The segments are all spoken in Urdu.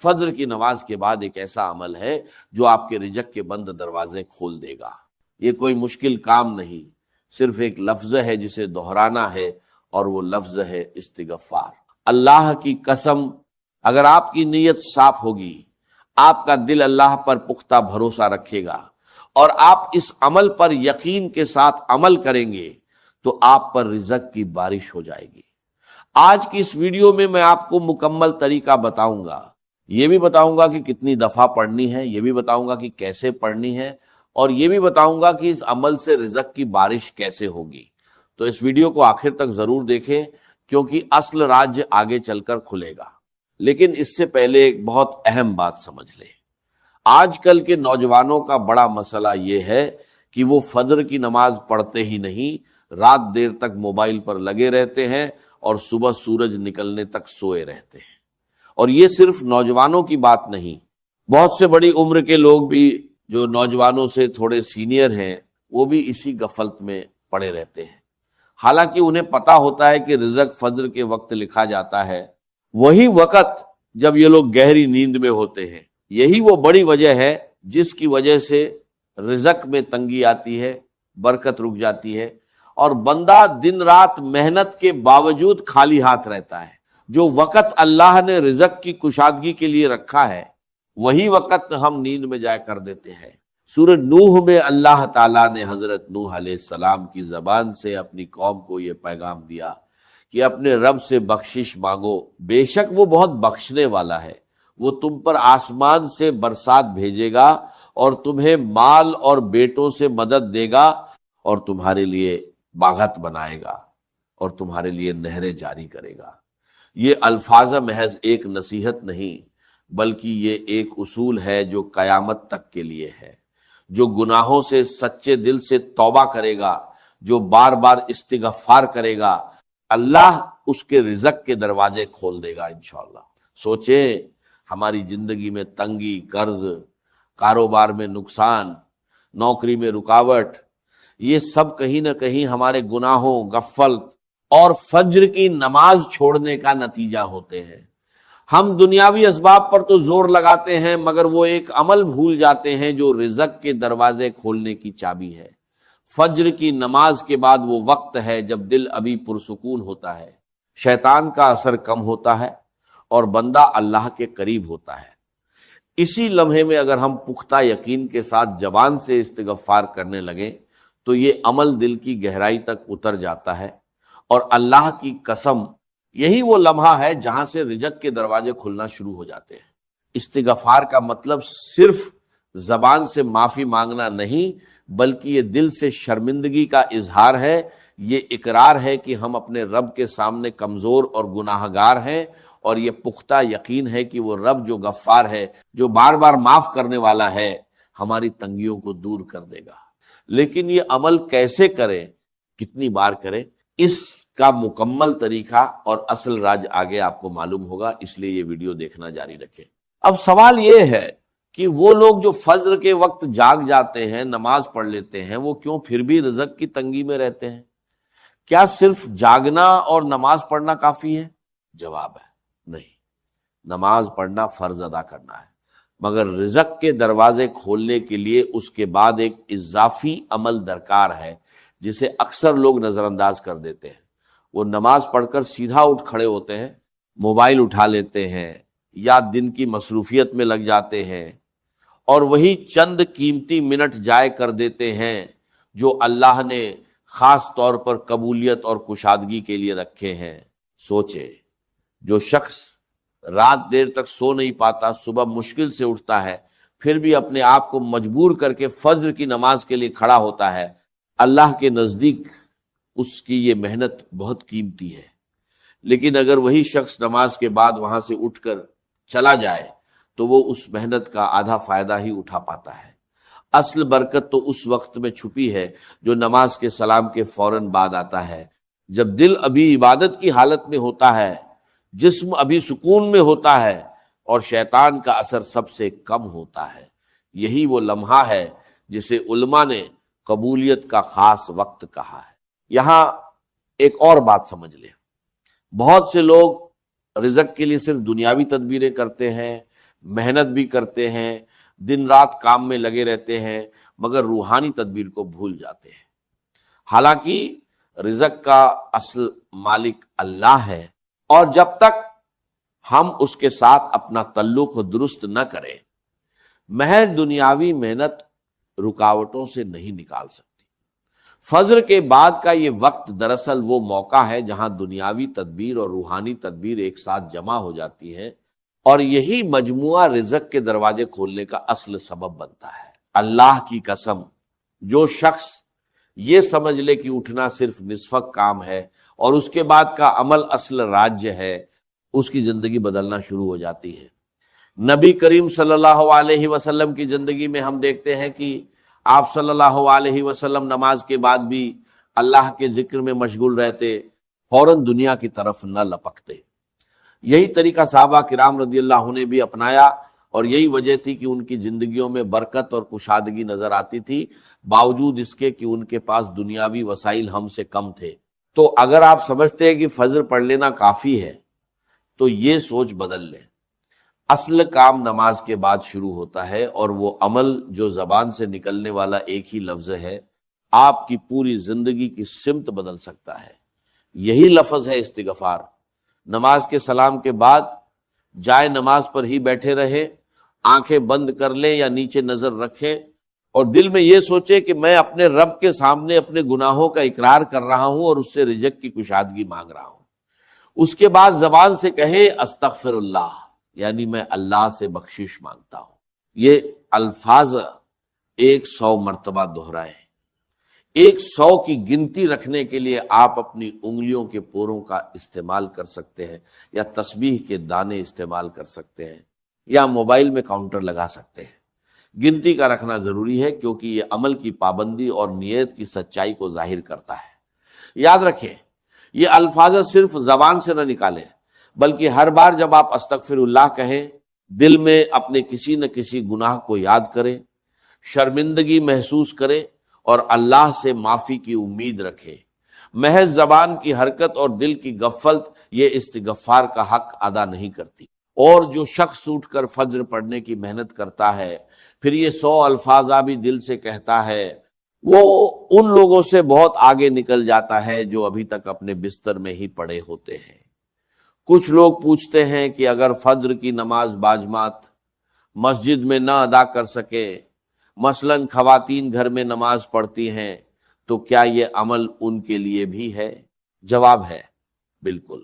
فجر کی نماز کے بعد ایک ایسا عمل ہے جو آپ کے رزق کے بند دروازے کھول دے گا۔ یہ کوئی مشکل کام نہیں، صرف ایک لفظ ہے جسے دہرانا ہے، اور وہ لفظ ہے استغفار۔ اللہ کی قسم، اگر آپ کی نیت صاف ہوگی، آپ کا دل اللہ پر پختہ بھروسہ رکھے گا، اور آپ اس عمل پر یقین کے ساتھ عمل کریں گے، تو آپ پر رزق کی بارش ہو جائے گی۔ آج کی اس ویڈیو میں آپ کو مکمل طریقہ بتاؤں گا، یہ بھی بتاؤں گا کہ کتنی دفعہ پڑھنی ہے، یہ بھی بتاؤں گا کہ کیسے پڑھنی ہے، اور یہ بھی بتاؤں گا کہ اس عمل سے رزق کی بارش کیسے ہوگی۔ تو اس ویڈیو کو آخر تک ضرور دیکھیں، کیونکہ اصل راز آگے چل کر کھلے گا۔ لیکن اس سے پہلے ایک بہت اہم بات سمجھ لیں۔ آج کل کے نوجوانوں کا بڑا مسئلہ یہ ہے کہ وہ فجر کی نماز پڑھتے ہی نہیں، رات دیر تک موبائل پر لگے رہتے ہیں اور صبح سورج نکلنے تک سوئے رہتے ہیں۔ اور یہ صرف نوجوانوں کی بات نہیں، بہت سے بڑی عمر کے لوگ بھی جو نوجوانوں سے تھوڑے سینئر ہیں، وہ بھی اسی غفلت میں پڑے رہتے ہیں۔ حالانکہ انہیں پتا ہوتا ہے کہ رزق فجر کے وقت لکھا جاتا ہے، وہی وقت جب یہ لوگ گہری نیند میں ہوتے ہیں۔ یہی وہ بڑی وجہ ہے جس کی وجہ سے رزق میں تنگی آتی ہے، برکت رک جاتی ہے، اور بندہ دن رات محنت کے باوجود خالی ہاتھ رہتا ہے۔ جو وقت اللہ نے رزق کی کشادگی کے لیے رکھا ہے، وہی وقت ہم نیند میں جائے کر دیتے ہیں۔ سورہ نوح میں اللہ تعالیٰ نے حضرت نوح علیہ السلام کی زبان سے اپنی قوم کو یہ پیغام دیا کہ اپنے رب سے بخشش مانگو، بے شک وہ بہت بخشنے والا ہے، وہ تم پر آسمان سے برسات بھیجے گا اور تمہیں مال اور بیٹوں سے مدد دے گا، اور تمہارے لیے باغات بنائے گا، اور تمہارے لیے نہریں جاری کرے گا۔ یہ الفاظ محض ایک نصیحت نہیں، بلکہ یہ ایک اصول ہے جو قیامت تک کے لیے ہے۔ جو گناہوں سے سچے دل سے توبہ کرے گا، جو بار بار استغفار کرے گا، اللہ اس کے رزق کے دروازے کھول دے گا انشاءاللہ۔ سوچیں، ہماری زندگی میں تنگی، قرض، کاروبار میں نقصان، نوکری میں رکاوٹ، یہ سب کہیں نہ کہیں ہمارے گناہوں، غفلت اور فجر کی نماز چھوڑنے کا نتیجہ ہوتے ہیں۔ ہم دنیاوی اسباب پر تو زور لگاتے ہیں، مگر وہ ایک عمل بھول جاتے ہیں جو رزق کے دروازے کھولنے کی چابی ہے۔ فجر کی نماز کے بعد وہ وقت ہے جب دل ابھی پرسکون ہوتا ہے، شیطان کا اثر کم ہوتا ہے، اور بندہ اللہ کے قریب ہوتا ہے۔ اسی لمحے میں اگر ہم پختہ یقین کے ساتھ زبان سے استغفار کرنے لگیں تو یہ عمل دل کی گہرائی تک اتر جاتا ہے، اور اللہ کی قسم یہی وہ لمحہ ہے جہاں سے رزق کے دروازے کھلنا شروع ہو جاتے ہیں۔ استغفار کا مطلب صرف زبان سے معافی مانگنا نہیں، بلکہ یہ دل سے شرمندگی کا اظہار ہے، یہ اقرار ہے کہ ہم اپنے رب کے سامنے کمزور اور گناہ گار ہیں، اور یہ پختہ یقین ہے کہ وہ رب جو غفار ہے، جو بار بار معاف کرنے والا ہے، ہماری تنگیوں کو دور کر دے گا۔ لیکن یہ عمل کیسے کریں، کتنی بار کریں، اس کا مکمل طریقہ اور اصل راز آگے آپ کو معلوم ہوگا، اس لیے یہ ویڈیو دیکھنا جاری رکھیں۔ اب سوال یہ ہے کہ وہ لوگ جو فجر کے وقت جاگ جاتے ہیں، نماز پڑھ لیتے ہیں، وہ کیوں پھر بھی رزق کی تنگی میں رہتے ہیں؟ کیا صرف جاگنا اور نماز پڑھنا کافی ہے؟ جواب ہے نہیں، نماز پڑھنا فرض ادا کرنا ہے، مگر رزق کے دروازے کھولنے کے لیے اس کے بعد ایک اضافی عمل درکار ہے جسے اکثر لوگ نظر انداز کر دیتے ہیں۔ وہ نماز پڑھ کر سیدھا اٹھ کھڑے ہوتے ہیں، موبائل اٹھا لیتے ہیں یا دن کی مصروفیت میں لگ جاتے ہیں، اور وہی چند قیمتی منٹ ضائع کر دیتے ہیں جو اللہ نے خاص طور پر قبولیت اور کشادگی کے لیے رکھے ہیں۔ سوچے، جو شخص رات دیر تک سو نہیں پاتا، صبح مشکل سے اٹھتا ہے، پھر بھی اپنے آپ کو مجبور کر کے فجر کی نماز کے لیے کھڑا ہوتا ہے، اللہ کے نزدیک اس کی یہ محنت بہت قیمتی ہے۔ لیکن اگر وہی شخص نماز کے بعد وہاں سے اٹھ کر چلا جائے تو وہ اس محنت کا آدھا فائدہ ہی اٹھا پاتا ہے۔ اصل برکت تو اس وقت میں چھپی ہے جو نماز کے سلام کے فوراً بعد آتا ہے، جب دل ابھی عبادت کی حالت میں ہوتا ہے، جسم ابھی سکون میں ہوتا ہے، اور شیطان کا اثر سب سے کم ہوتا ہے۔ یہی وہ لمحہ ہے جسے علماء نے قبولیت کا خاص وقت کہا ہے۔ یہاں ایک اور بات سمجھ لیں، بہت سے لوگ رزق کے لیے صرف دنیاوی تدبیریں کرتے ہیں، محنت بھی کرتے ہیں، دن رات کام میں لگے رہتے ہیں، مگر روحانی تدبیر کو بھول جاتے ہیں۔ حالانکہ رزق کا اصل مالک اللہ ہے، اور جب تک ہم اس کے ساتھ اپنا تعلق درست نہ کریں، محض دنیاوی محنت رکاوٹوں سے نہیں نکال سکتی۔ فجر کے بعد کا یہ وقت دراصل وہ موقع ہے جہاں دنیاوی تدبیر اور روحانی تدبیر ایک ساتھ جمع ہو جاتی ہیں، اور یہی مجموعہ رزق کے دروازے کھولنے کا اصل سبب بنتا ہے۔ اللہ کی قسم، جو شخص یہ سمجھ لے کہ اٹھنا صرف نصف کام ہے اور اس کے بعد کا عمل اصل راجیہ ہے، اس کی زندگی بدلنا شروع ہو جاتی ہے۔ نبی کریم صلی اللہ علیہ وسلم کی زندگی میں ہم دیکھتے ہیں کہ آپ صلی اللہ علیہ وسلم نماز کے بعد بھی اللہ کے ذکر میں مشغول رہتے، فوراً دنیا کی طرف نہ لپکتے۔ یہی طریقہ صحابہ کرام رضی اللہ عنہ نے بھی اپنایا، اور یہی وجہ تھی کہ ان کی زندگیوں میں برکت اور کشادگی نظر آتی تھی، باوجود اس کے کہ ان کے پاس دنیاوی وسائل ہم سے کم تھے۔ تو اگر آپ سمجھتے ہیں کہ فجر پڑھ لینا کافی ہے تو یہ سوچ بدل لیں۔ اصل کام نماز کے بعد شروع ہوتا ہے، اور وہ عمل جو زبان سے نکلنے والا ایک ہی لفظ ہے آپ کی پوری زندگی کی سمت بدل سکتا ہے۔ یہی لفظ ہے استغفار۔ نماز کے سلام کے بعد جائے نماز پر ہی بیٹھے رہے، آنکھیں بند کر لیں یا نیچے نظر رکھیں، اور دل میں یہ سوچے کہ میں اپنے رب کے سامنے اپنے گناہوں کا اقرار کر رہا ہوں اور اس سے رزق کی کشادگی مانگ رہا ہوں۔ اس کے بعد زبان سے کہے استغفر اللہ، یعنی میں اللہ سے بخشش مانگتا ہوں۔ یہ الفاظ 100 مرتبہ دہرائیں۔ 100 کی گنتی رکھنے کے لیے آپ اپنی انگلیوں کے پوروں کا استعمال کر سکتے ہیں، یا تسبیح کے دانے استعمال کر سکتے ہیں، یا موبائل میں کاؤنٹر لگا سکتے ہیں۔ گنتی کا رکھنا ضروری ہے، کیونکہ یہ عمل کی پابندی اور نیت کی سچائی کو ظاہر کرتا ہے۔ یاد رکھیں، یہ الفاظ صرف زبان سے نہ نکالیں، بلکہ ہر بار جب آپ استغفر اللہ کہیں، دل میں اپنے کسی نہ کسی گناہ کو یاد کریں، شرمندگی محسوس کریں، اور اللہ سے معافی کی امید رکھیں۔ محض زبان کی حرکت اور دل کی غفلت یہ استغفار کا حق ادا نہیں کرتی۔ اور جو شخص اٹھ کر فجر پڑھنے کی محنت کرتا ہے، پھر یہ 100 الفاظ بھی دل سے کہتا ہے، وہ ان لوگوں سے بہت آگے نکل جاتا ہے جو ابھی تک اپنے بستر میں ہی پڑے ہوتے ہیں۔ کچھ لوگ پوچھتے ہیں کہ اگر فجر کی نماز باجماعت مسجد میں نہ ادا کر سکے، مثلاً خواتین گھر میں نماز پڑھتی ہیں، تو کیا یہ عمل ان کے لیے بھی ہے؟ جواب ہے بالکل۔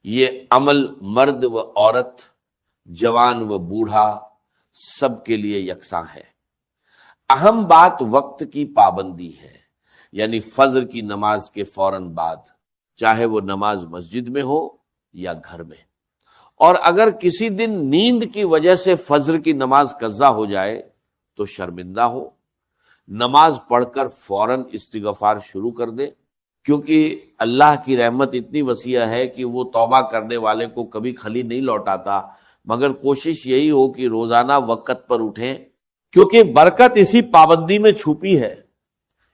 یہ عمل مرد و عورت، جوان و بوڑھا، سب کے لیے یکساں ہے۔ اہم بات وقت کی پابندی ہے، یعنی فجر کی نماز کے فوراً بعد، چاہے وہ نماز مسجد میں ہو یا گھر میں۔ اور اگر کسی دن نیند کی وجہ سے فجر کی نماز قضا ہو جائے تو شرمندہ ہو، نماز پڑھ کر فوراً استغفار شروع کر دے، کیونکہ اللہ کی رحمت اتنی وسیع ہے کہ وہ توبہ کرنے والے کو کبھی خالی نہیں لوٹاتا، مگر کوشش یہی ہو کہ روزانہ وقت پر اٹھیں، کیونکہ برکت اسی پابندی میں چھپی ہے۔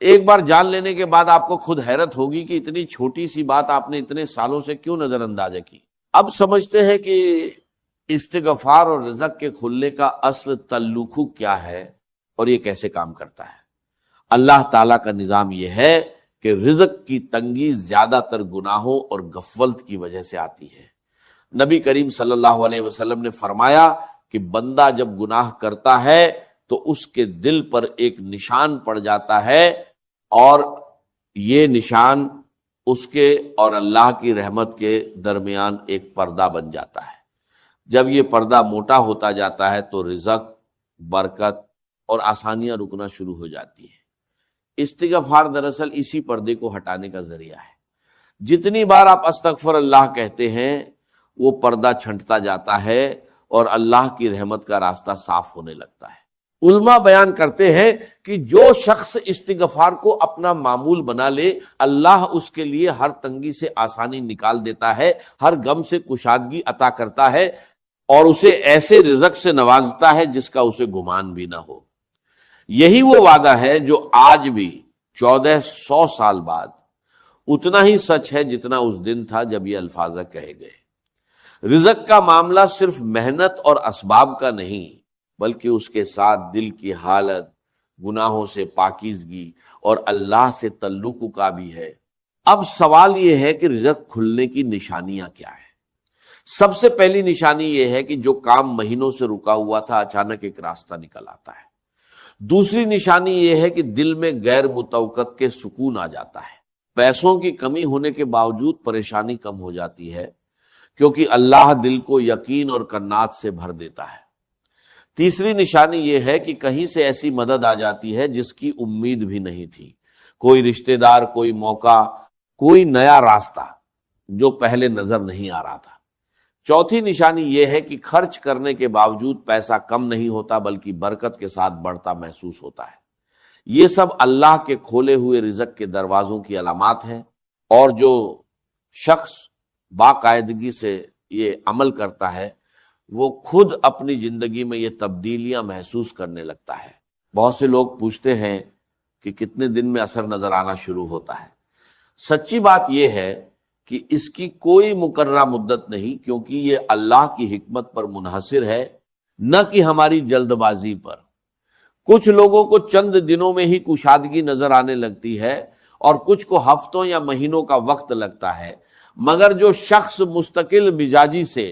ایک بار جان لینے کے بعد آپ کو خود حیرت ہوگی کہ اتنی چھوٹی سی بات آپ نے اتنے سالوں سے کیوں نظر انداز کی۔ اب سمجھتے ہیں کہ استغفار اور رزق کے کھلنے کا اصل تعلق کیا ہے اور یہ کیسے کام کرتا ہے۔ اللہ تعالیٰ کا نظام یہ ہے کہ رزق کی تنگی زیادہ تر گناہوں اور غفلت کی وجہ سے آتی ہے۔ نبی کریم صلی اللہ علیہ وسلم نے فرمایا کہ بندہ جب گناہ کرتا ہے تو اس کے دل پر ایک نشان پڑ جاتا ہے، اور یہ نشان اس کے اور اللہ کی رحمت کے درمیان ایک پردہ بن جاتا ہے۔ جب یہ پردہ موٹا ہوتا جاتا ہے تو رزق، برکت اور آسانیاں رکنا شروع ہو جاتی ہیں۔ استغفار دراصل اسی پردے کو ہٹانے کا ذریعہ ہے۔ جتنی بار آپ استغفر اللہ کہتے ہیں، وہ پردہ چھنٹتا جاتا ہے اور اللہ کی رحمت کا راستہ صاف ہونے لگتا ہے۔ علماء بیان کرتے ہیں کہ جو شخص استغفار کو اپنا معمول بنا لے، اللہ اس کے لیے ہر تنگی سے آسانی نکال دیتا ہے، ہر غم سے کشادگی عطا کرتا ہے، اور اسے ایسے رزق سے نوازتا ہے جس کا اسے گمان بھی نہ ہو۔ یہی وہ وعدہ ہے جو آج بھی 1400 سال بعد اتنا ہی سچ ہے جتنا اس دن تھا جب یہ الفاظ کہے گئے۔ رزق کا معاملہ صرف محنت اور اسباب کا نہیں، بلکہ اس کے ساتھ دل کی حالت، گناہوں سے پاکیزگی اور اللہ سے تعلق کا بھی ہے۔ اب سوال یہ ہے کہ رزق کھلنے کی نشانیاں کیا ہیں؟ سب سے پہلی نشانی یہ ہے کہ جو کام مہینوں سے رکا ہوا تھا اچانک ایک راستہ نکل آتا ہے۔ دوسری نشانی یہ ہے کہ دل میں غیر متوقع کے سکون آ جاتا ہے۔ پیسوں کی کمی ہونے کے باوجود پریشانی کم ہو جاتی ہے، کیونکہ اللہ دل کو یقین اور کنات سے بھر دیتا ہے۔ تیسری نشانی یہ ہے کہ کہیں سے ایسی مدد آ جاتی ہے جس کی امید بھی نہیں تھی، کوئی رشتہ دار، کوئی موقع، کوئی نیا راستہ جو پہلے نظر نہیں آ رہا تھا۔ چوتھی نشانی یہ ہے کہ خرچ کرنے کے باوجود پیسہ کم نہیں ہوتا بلکہ برکت کے ساتھ بڑھتا محسوس ہوتا ہے۔ یہ سب اللہ کے کھولے ہوئے رزق کے دروازوں کی علامات ہیں، اور جو شخص باقاعدگی سے یہ عمل کرتا ہے وہ خود اپنی زندگی میں یہ تبدیلیاں محسوس کرنے لگتا ہے۔ بہت سے لوگ پوچھتے ہیں کہ کتنے دن میں اثر نظر آنا شروع ہوتا ہے۔ سچی بات یہ ہے کہ اس کی کوئی مقررہ مدت نہیں، کیونکہ یہ اللہ کی حکمت پر منحصر ہے، نہ کہ ہماری جلد بازی پر۔ کچھ لوگوں کو چند دنوں میں ہی کشادگی نظر آنے لگتی ہے، اور کچھ کو ہفتوں یا مہینوں کا وقت لگتا ہے، مگر جو شخص مستقل مزاجی سے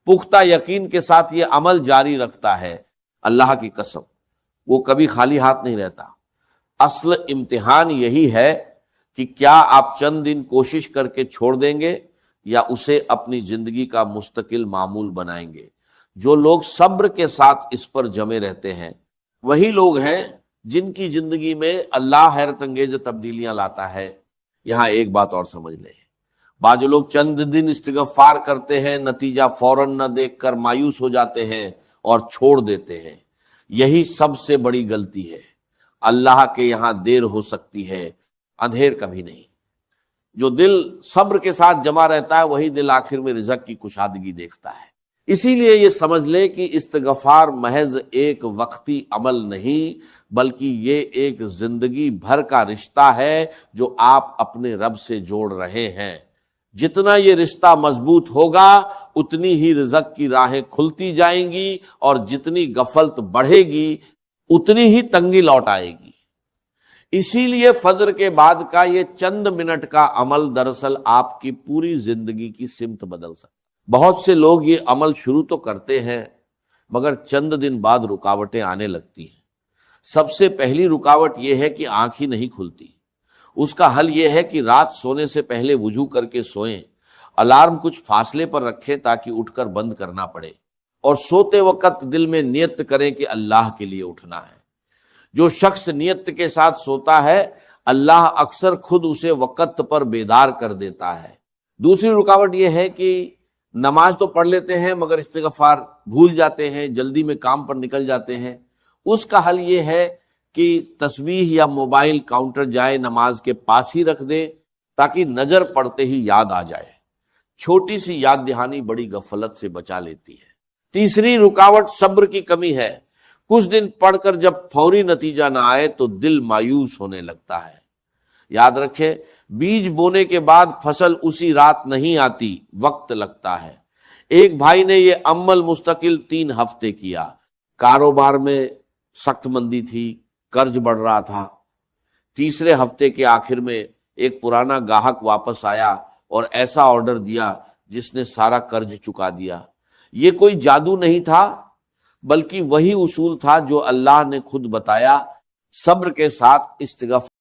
پختہ یقین کے ساتھ یہ عمل جاری رکھتا ہے، اللہ کی قسم وہ کبھی خالی ہاتھ نہیں رہتا۔ اصل امتحان یہی ہے کہ کیا آپ چند دن کوشش کر کے چھوڑ دیں گے یا اسے اپنی زندگی کا مستقل معمول بنائیں گے۔ جو لوگ صبر کے ساتھ اس پر جمے رہتے ہیں وہی لوگ ہیں جن کی زندگی میں اللہ حیرت انگیز تبدیلیاں لاتا ہے۔ یہاں ایک بات اور سمجھ لیں، بعض لوگ چند دن استغفار کرتے ہیں، نتیجہ فوراً نہ دیکھ کر مایوس ہو جاتے ہیں اور چھوڑ دیتے ہیں۔ یہی سب سے بڑی غلطی ہے۔ اللہ کے یہاں دیر ہو سکتی ہے، اندھیر کبھی نہیں۔ جو دل صبر کے ساتھ جمع رہتا ہے وہی دل آخر میں رزق کی کشادگی دیکھتا ہے۔ اسی لیے یہ سمجھ لے کہ استغفار محض ایک وقتی عمل نہیں، بلکہ یہ ایک زندگی بھر کا رشتہ ہے جو آپ اپنے رب سے جوڑ رہے ہیں۔ جتنا یہ رشتہ مضبوط ہوگا اتنی ہی رزق کی راہیں کھلتی جائیں گی، اور جتنی غفلت بڑھے گی اتنی ہی تنگی لوٹ آئے گی۔ اسی لیے فجر کے بعد کا یہ چند منٹ کا عمل دراصل آپ کی پوری زندگی کی سمت بدل سکتا ہے۔ بہت سے لوگ یہ عمل شروع تو کرتے ہیں مگر چند دن بعد رکاوٹیں آنے لگتی ہیں۔ سب سے پہلی رکاوٹ یہ ہے کہ آنکھ ہی نہیں کھلتی۔ اس کا حل یہ ہے کہ رات سونے سے پہلے وضو کر کے سوئیں، الارم کچھ فاصلے پر رکھیں تاکہ اٹھ کر بند کرنا پڑے، اور سوتے وقت دل میں نیت کریں کہ اللہ کے لیے اٹھنا ہے۔ جو شخص نیت کے ساتھ سوتا ہے اللہ اکثر خود اسے وقت پر بیدار کر دیتا ہے۔ دوسری رکاوٹ یہ ہے کہ نماز تو پڑھ لیتے ہیں مگر استغفار بھول جاتے ہیں، جلدی میں کام پر نکل جاتے ہیں۔ اس کا حل یہ ہے کہ تسبیح یا موبائل کاؤنٹر جائے نماز کے پاس ہی رکھ دیں تاکہ نظر پڑتے ہی یاد آ جائے۔ چھوٹی سی یاد دہانی بڑی غفلت سے بچا لیتی ہے۔ تیسری رکاوٹ صبر کی کمی ہے۔ کچھ دن پڑھ کر جب فوری نتیجہ نہ آئے تو دل مایوس ہونے لگتا ہے۔ یاد رکھیں، بیج بونے کے بعد فصل اسی رات نہیں آتی، وقت لگتا ہے۔ ایک بھائی نے یہ عمل مستقل 3 ہفتے کیا۔ کاروبار میں سخت مندی تھی، قرض بڑھ رہا تھا۔ تیسرے ہفتے کے آخر میں ایک پرانا گاہک واپس آیا اور ایسا آرڈر دیا جس نے سارا قرض چکا دیا۔ یہ کوئی جادو نہیں تھا بلکہ وہی اصول تھا جو اللہ نے خود بتایا، صبر کے ساتھ استغفار